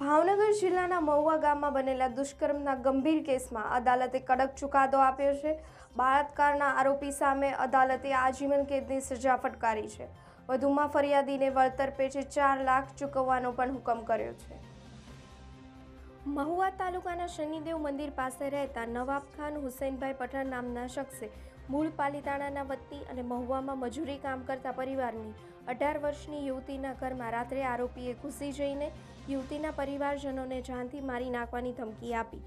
ભાવનગર જિલ્લાના મહુવા ગામમાં બનેલા દુષ્કર્મના ગંભીર કેસમાં અદાલતે કડક ચુકાદો આપ્યો છે। બળાત્કારના આરોપી સામે અદાલતે આજીવન કેદની સજા ફટકારી છે। વધુમાં ફરિયાદીને વળતર પેટે 4 લાખ ચૂકવવાનો પણ હુકમ કર્યો છે। મહુવા તાલુકાના શનિદેવ મંદિર પાસે રહેતા નવાબ ખાન હુસૈનભાઈ પઠાણ નામના શખ્સે મૂળ પાલીતાણાના વતની અને મહુવામાં મજૂરી કામ કરતા પરિવારની 18 વર્ષની યુવતીના ઘરમાં રાત્રે આરોપીએ ઘૂસી જઈને યુવતીના પરિવારજનોને જાનથી મારી નાખવાની ધમકી આપી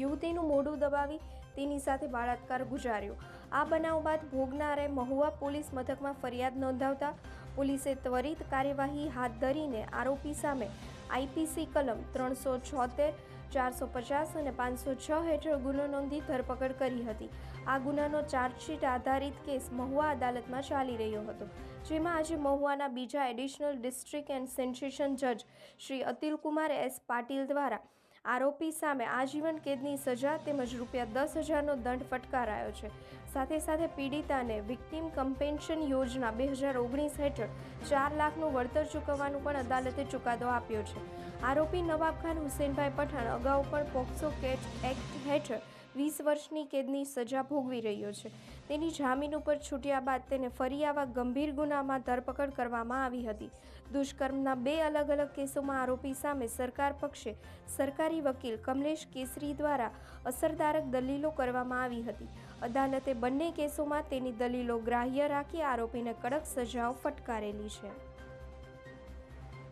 યુવતીનું મોઢું દબાવી તેની સાથે બળાત્કાર ગુજાર્યો। આ બનાવ બાદ ભોગનારે મહુવા પોલીસ મથકમાં ફરિયાદ નોંધાવતા પોલીસે ત્વરિત કાર્યવાહી હાથ ધરીને આરોપી સામે આઈપીસી કલમ 376, 450 અને 506 હેઠળ ગુનો નોંધી ધરપકડ કરી હતી। આ ગુનાનો ચાર્જશીટ આધારિત કેસ મહુવા અદાલતમાં ચાલી રહ્યો હતો, જેમાં આજે મહુવાના બીજા એડિશનલ ડિસ્ટ્રિક્ટ એન્ડ સેશન્સ જજ શ્રી અતુલકુમાર એસ પાટીલ દ્વારા આરોપી સામે આજીવન કેદની સજા તેમજ ₹10,000નો દંડ ફટકારાયો છે। સાથે સાથે પીડિતાને વિક્ટિમ કમ્પેન્શન યોજના 2019 હેઠળ 4 લાખનું વળતર ચૂકવવાનું પણ અદાલતે ચુકાદો આપ્યો છે। આરોપી નવાબ ખાન હુસૈનભાઈ પઠાણ અગાઉ પણ પોક્સો એક્ટ હેઠળ 20 વર્ષની કેદની સજા ભોગવી રહ્યો છે। તેની જામીન ઉપર છૂટ્યા બાદ તેને ફરી આવા ગંભીર ગુનામાં ધરપકડ કરવામાં આવી હતી। દુષ્કર્મના 2 અલગ અલગ કેસોમાં આરોપી સામે સરકાર પક્ષે સરકારી વકીલ કમલેશ કેસરી દ્વારા અસરકારક દલીલો કરવામાં આવી હતી। અદાલતે બંને કેસોમાં તેની દલીલો ગ્રાહ્ય રાખી આરોપીને કડક સજાઓ ફટકારેલી છે।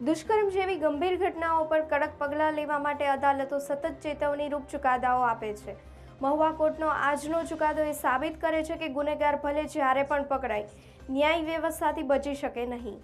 દુષ્કર્મ જેવી ગંભીર ઘટનાઓ પર કડક પગલાં લેવા માટે અદાલતો સતત ચેતવણીરૂપ ચુકાદાઓ આપે છે। મહુવા કોર્ટનો આજનો ચુકાદો એ સાબિત કરે છે કે ગુનેગાર ભલે જ્યારે પણ પકડાય, ન્યાય વ્યવસ્થાથી બચી શકે નહીં।